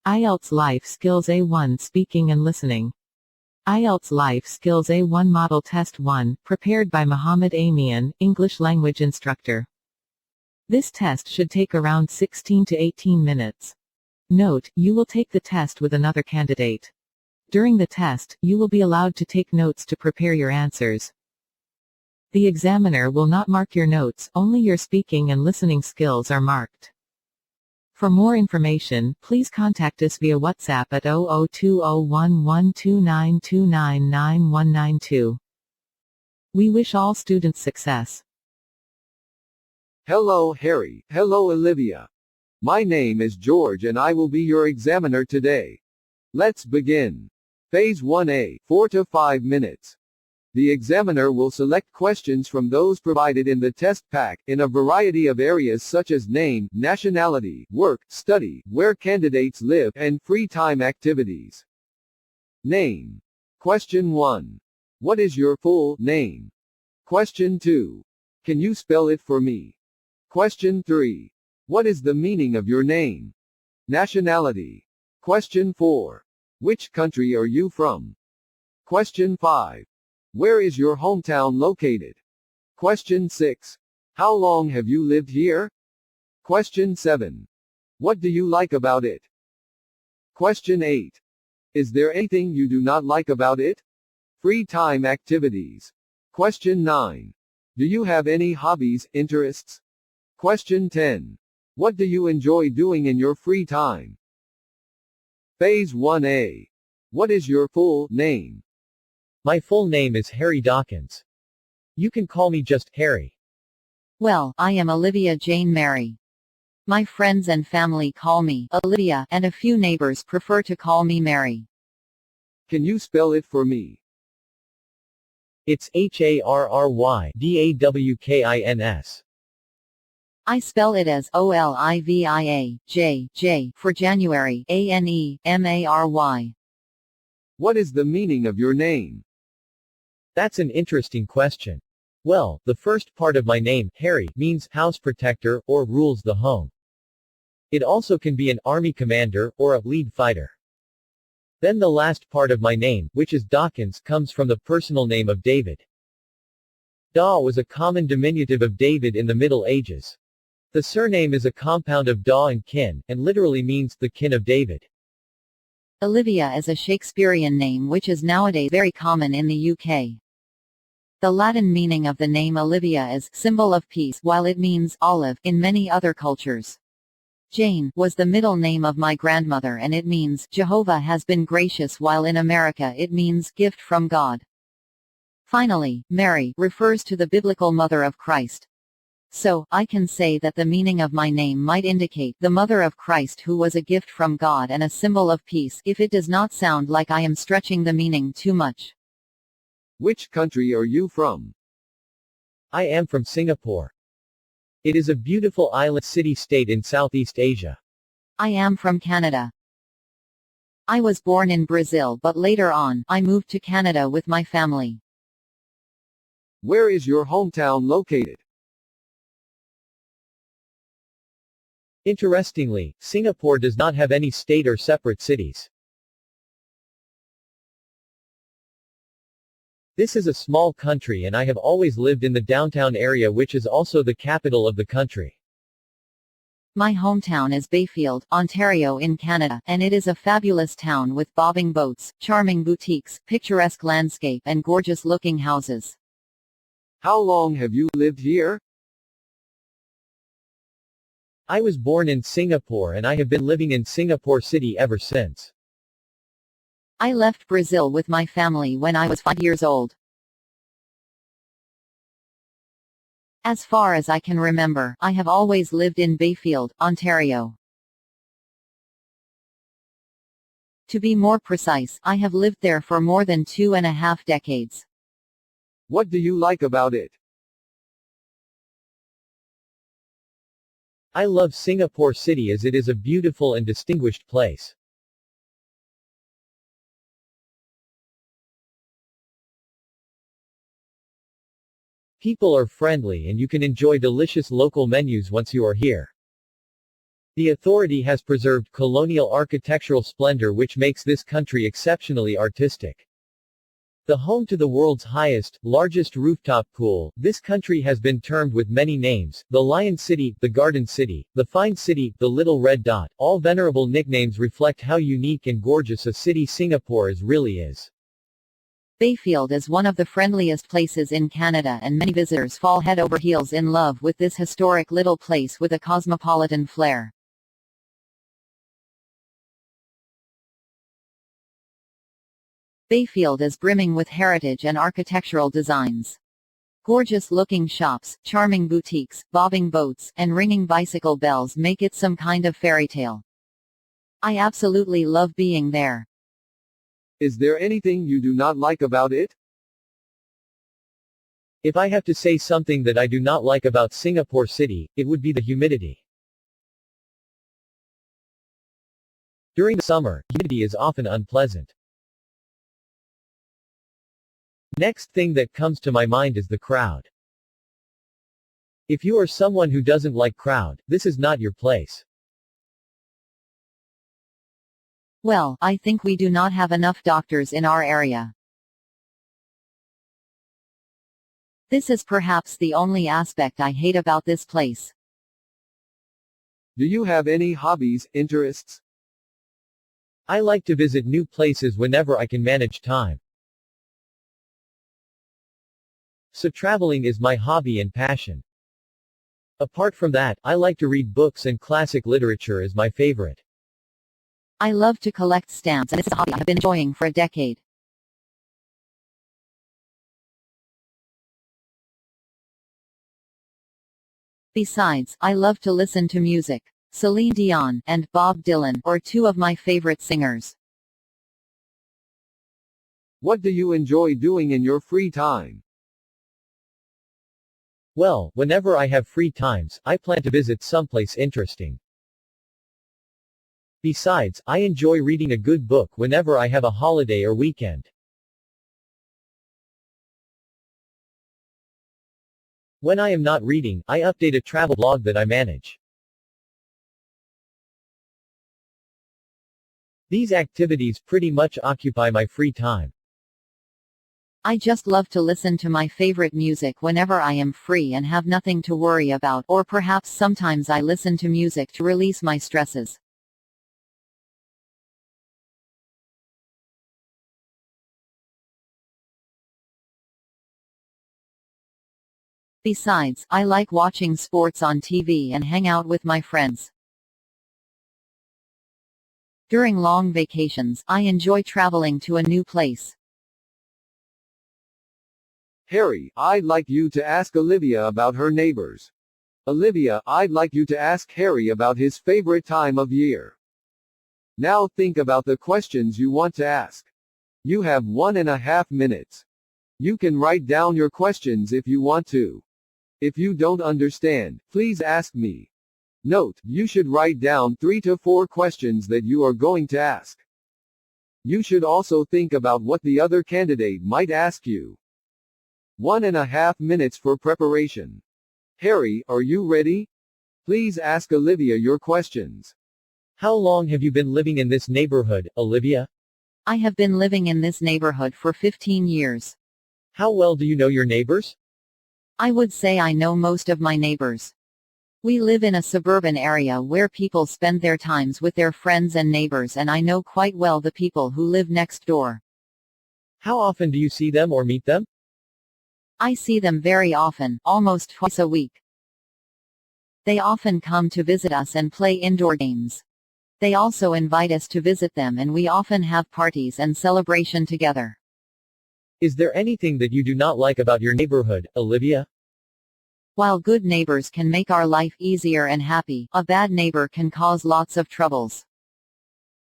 IELTS Life Skills A1 Speaking and Listening. IELTS Life Skills A1 Model Test 1, prepared by Muhamed Amien, English language instructor. This test should take around 16 to 18 minutes. Note, you will take the test with another candidate. During the test, you will be allowed to take notes to prepare your answers. The examiner will not mark your notes, only your speaking and listening skills are marked. For more information, please contact us via WhatsApp at 00201129299192. We wish all students success. Hello Harry, hello Olivia. My name is George and I will be your examiner today. Let's begin. Phase 1A, 4 to 5 minutes. The examiner will select questions from those provided in the test pack, in a variety of areas such as name, nationality, work, study, where candidates live, and free time activities. Name. Question 1. What is your full name? Question 2. Can you spell it for me? Question 3. What is the meaning of your name? Nationality. Question 4. Which country are you from? Question 5. Where is your hometown located? Question 6. How long have you lived here? Question 7. What do you like about it? Question 8. Is there anything you do not like about it? Free time activities. Question 9. Do you have any hobbies, interests? Question 10. What do you enjoy doing in your free time? Phase 1A. What is your full name? My full name is Harry Dawkins. You can call me just Harry. Well, I am Olivia Jane Mary. My friends and family call me Olivia, and a few neighbors prefer to call me Mary. Can you spell it for me? It's HARRYDAWKINS. I spell it as OLIVIA, J for January, ANEMARY. What is the meaning of your name? That's an interesting question. Well, the first part of my name, Harry, means house protector, or rules the home. It also can be an army commander, or a lead fighter. Then the last part of my name, which is Dawkins, comes from the personal name of David. Daw was a common diminutive of David in the Middle Ages. The surname is a compound of Daw and kin, and literally means the kin of David. Olivia is a Shakespearean name which is nowadays very common in the UK. The Latin meaning of the name Olivia is symbol of peace, while it means olive in many other cultures. Jane was the middle name of my grandmother and it means Jehovah has been gracious, while in America it means gift from God. Finally, Mary refers to the biblical mother of Christ. So, I can say that the meaning of my name might indicate the mother of Christ, who was a gift from God and a symbol of peace, if it does not sound like I am stretching the meaning too much. Which country are you from? I am from Singapore. It is a beautiful island city-state in Southeast Asia. I am from Canada. I was born in Brazil, but later on, I moved to Canada with my family. Where is your hometown located? Interestingly, Singapore does not have any state or separate cities. This is a small country and I have always lived in the downtown area, which is also the capital of the country. My hometown is Bayfield, Ontario in Canada, and it is a fabulous town with bobbing boats, charming boutiques, picturesque landscape and gorgeous-looking houses. How long have you lived here? I was born in Singapore and I have been living in Singapore City ever since. I left Brazil with my family when I was 5 years old. As far as I can remember, I have always lived in Bayfield, Ontario. To be more precise, I have lived there for more than 2.5 decades. What do you like about it? I love Singapore City as it is a beautiful and distinguished place. People are friendly and you can enjoy delicious local menus once you are here. The authority has preserved colonial architectural splendor which makes this country exceptionally artistic. The home to the world's highest, largest rooftop pool, this country has been termed with many names: the Lion City, the Garden City, the Fine City, the Little Red Dot. All venerable nicknames reflect how unique and gorgeous a city Singapore really is. Bayfield is one of the friendliest places in Canada, and many visitors fall head over heels in love with this historic little place with a cosmopolitan flair. Bayfield is brimming with heritage and architectural designs. Gorgeous-looking shops, charming boutiques, bobbing boats, and ringing bicycle bells make it some kind of fairy tale. I absolutely love being there. Is there anything you do not like about it? If I have to say something that I do not like about Singapore City, it would be the humidity. During the summer, humidity is often unpleasant. Next thing that comes to my mind is the crowd. If you are someone who doesn't like crowd, this is not your place. Well, I think we do not have enough doctors in our area. This is perhaps the only aspect I hate about this place. Do you have any hobbies, interests? I like to visit new places whenever I can manage time. So traveling is my hobby and passion. Apart from that, I like to read books, and classic literature is my favorite. I love to collect stamps, and this is a hobby I have been enjoying for a decade. Besides, I love to listen to music. Celine Dion and Bob Dylan are two of my favorite singers. What do you enjoy doing in your free time? Well, whenever I have free times, I plan to visit someplace interesting. Besides, I enjoy reading a good book whenever I have a holiday or weekend. When I am not reading, I update a travel blog that I manage. These activities pretty much occupy my free time. I just love to listen to my favorite music whenever I am free and have nothing to worry about, or perhaps sometimes I listen to music to release my stresses. Besides, I like watching sports on TV and hang out with my friends. During long vacations, I enjoy traveling to a new place. Harry, I'd like you to ask Olivia about her neighbors. Olivia, I'd like you to ask Harry about his favorite time of year. Now think about the questions you want to ask. You have 1.5 minutes. You can write down your questions if you want to. If you don't understand, please ask me. Note, you should write down 3 to 4 questions that you are going to ask. You should also think about what the other candidate might ask you. 1.5 minutes for preparation. Harry, are you ready? Please ask Olivia your questions. How long have you been living in this neighborhood, Olivia? I have been living in this neighborhood for 15 years. How well do you know your neighbors? I would say I know most of my neighbors. We live in a suburban area where people spend their times with their friends and neighbors, and I know quite well the people who live next door. How often do you see them or meet them? I see them very often, almost twice a week. They often come to visit us and play indoor games. They also invite us to visit them, and we often have parties and celebration together. Is there anything that you do not like about your neighborhood, Olivia? While good neighbors can make our life easier and happy, a bad neighbor can cause lots of troubles.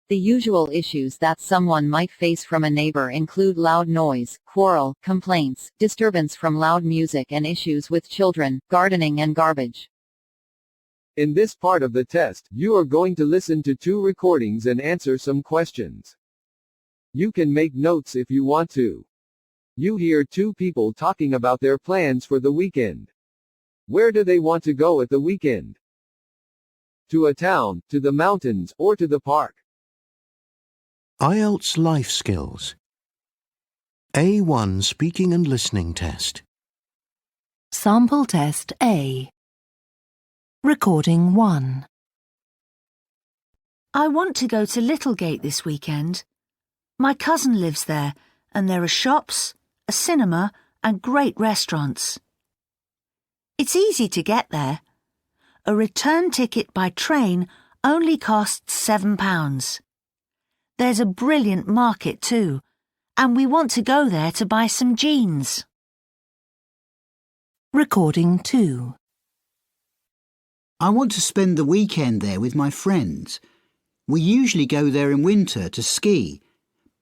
The usual issues that someone might face from a neighbor include loud noise, quarrel, complaints, disturbance from loud music, and issues with children, gardening, and garbage. In this part of the test, you are going to listen to 2 recordings and answer some questions. You can make notes if you want to. You hear 2 people talking about their plans for the weekend. Where do they want to go at the weekend? To a town, to the mountains, or to the park. IELTS Life Skills A1 Speaking and Listening Test. Sample Test A. Recording 1. I want to go to Littlegate this weekend. My cousin lives there, and there are shops, a cinema, and great restaurants. It's easy to get there. A return ticket by train only costs £7. There's a brilliant market too, and we want to go there to buy some jeans. Recording 2. I want to spend the weekend there with my friends. We usually go there in winter to ski,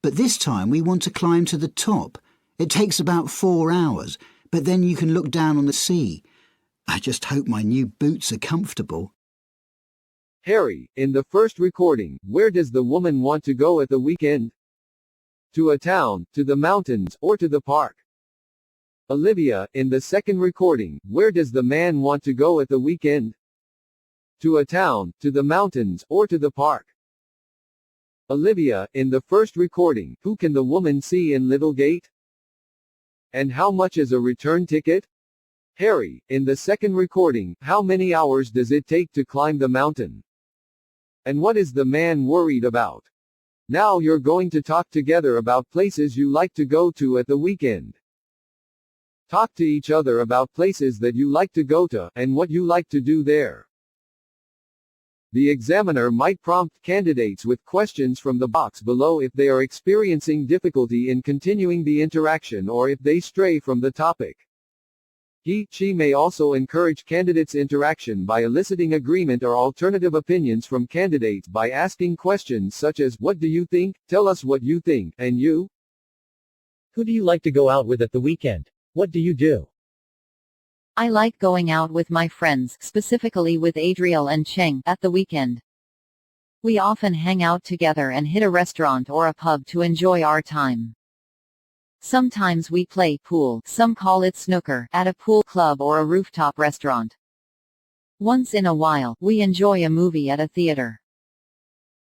but this time we want to climb to the top. It takes about 4 hours, but then you can look down on the sea. I just hope my new boots are comfortable. Harry, in the first recording, where does the woman want to go at the weekend? To a town, to the mountains, or to the park? Olivia, in the second recording, where does the man want to go at the weekend? To a town, to the mountains, or to the park? Olivia, in the first recording, who can the woman see in Littlegate? And how much is a return ticket? Harry, in the second recording, how many hours does it take to climb the mountain? And what is the man worried about? Now you're going to talk together about places you like to go to at the weekend. Talk to each other about places that you like to go to, and what you like to do there. The examiner might prompt candidates with questions from the box below if they are experiencing difficulty in continuing the interaction or if they stray from the topic. She may also encourage candidates' interaction by eliciting agreement or alternative opinions from candidates by asking questions such as, "What do you think? Tell us what you think, and you? Who do you like to go out with at the weekend? What do you do?" I like going out with my friends, specifically with Adriel and Cheng, at the weekend. We often hang out together and hit a restaurant or a pub to enjoy our time. Sometimes we play pool, some call it snooker, at a pool club or a rooftop restaurant. Once in a while, we enjoy a movie at a theater.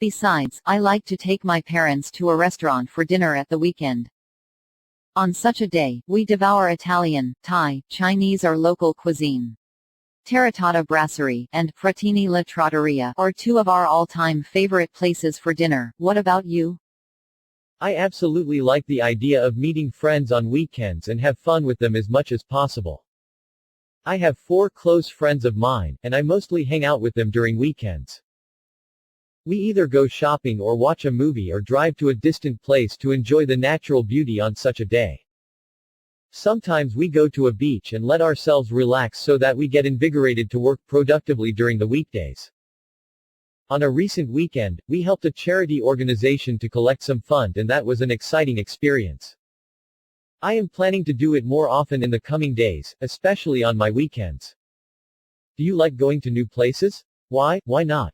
Besides, I like to take my parents to a restaurant for dinner at the weekend. On such a day, we devour Italian, Thai, Chinese or local cuisine. Terracotta Brasserie and Fratini La Trattoria are two of our all-time favorite places for dinner. What about you? I absolutely like the idea of meeting friends on weekends and have fun with them as much as possible. I have 4 close friends of mine, and I mostly hang out with them during weekends. We either go shopping or watch a movie or drive to a distant place to enjoy the natural beauty on such a day. Sometimes we go to a beach and let ourselves relax so that we get invigorated to work productively during the weekdays. On a recent weekend, we helped a charity organization to collect some fund, and that was an exciting experience. I am planning to do it more often in the coming days, especially on my weekends. Do you like going to new places? Why not?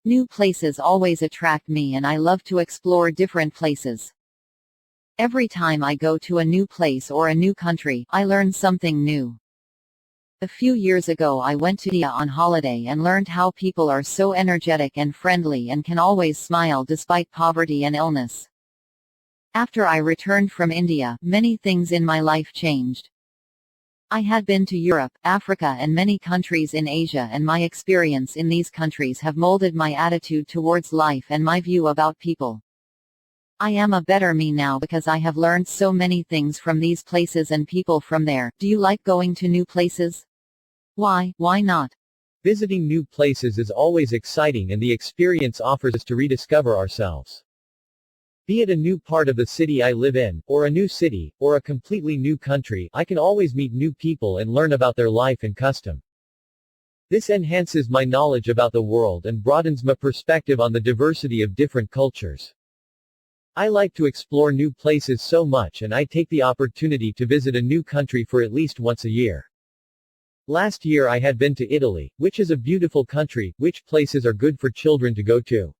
New places always attract me and I love to explore different places. Every time I go to a new place or a new country, I learn something new. A few years ago I went to India on holiday and learned how people are so energetic and friendly and can always smile despite poverty and illness. After I returned from India, many things in my life changed. I had been to Europe, Africa and many countries in Asia, and my experience in these countries have molded my attitude towards life and my view about people. I am a better me now because I have learned so many things from these places and people from there. Do you like going to new places? Why not? Visiting new places is always exciting and the experience offers us to rediscover ourselves. Be it a new part of the city I live in, or a new city, or a completely new country, I can always meet new people and learn about their life and custom. This enhances my knowledge about the world and broadens my perspective on the diversity of different cultures. I like to explore new places so much, and I take the opportunity to visit a new country for at least once a year. Last year I had been to Italy, which is a beautiful country. Which places are good for children to go to?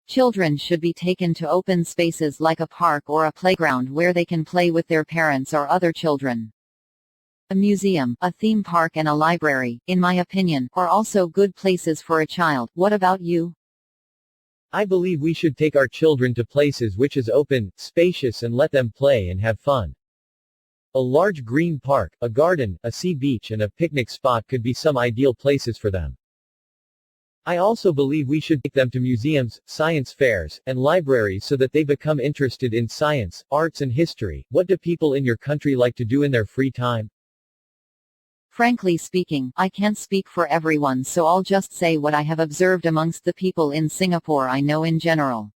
Children should be taken to open spaces like a park or a playground where they can play with their parents or other children. A museum, a theme park and a library, in my opinion, are also good places for a child. What about you? I believe we should take our children to places which is open, spacious and let them play and have fun. A large green park, a garden, a sea beach and a picnic spot could be some ideal places for them. I also believe we should take them to museums, science fairs, and libraries so that they become interested in science, arts and history. What do people in your country like to do in their free time? Frankly speaking, I can't speak for everyone, so I'll just say what I have observed amongst the people in Singapore I know in general.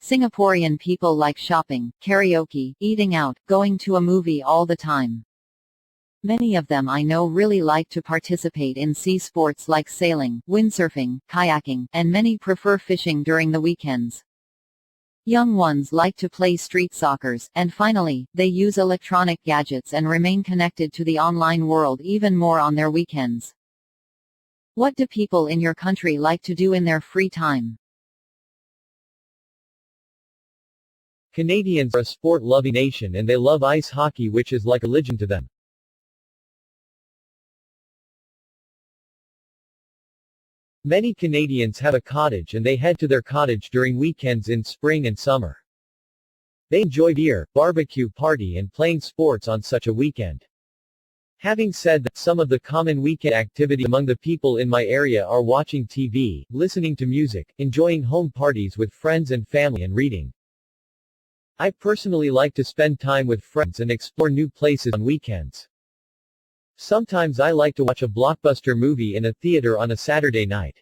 Singaporean people like shopping, karaoke, eating out, going to a movie all the time. Many of them I know really like to participate in sea sports like sailing, windsurfing, kayaking, and many prefer fishing during the weekends. Young ones like to play street soccers, and finally, they use electronic gadgets and remain connected to the online world even more on their weekends. What do people in your country like to do in their free time? Canadians are a sport-loving nation and they love ice hockey, which is like a religion to them. Many Canadians have a cottage and they head to their cottage during weekends in spring and summer. They enjoy beer, barbecue party and playing sports on such a weekend. Having said that, some of the common weekend activity among the people in my area are watching TV, listening to music, enjoying home parties with friends and family and reading. I personally like to spend time with friends and explore new places on weekends. Sometimes I like to watch a blockbuster movie in a theater on a Saturday night.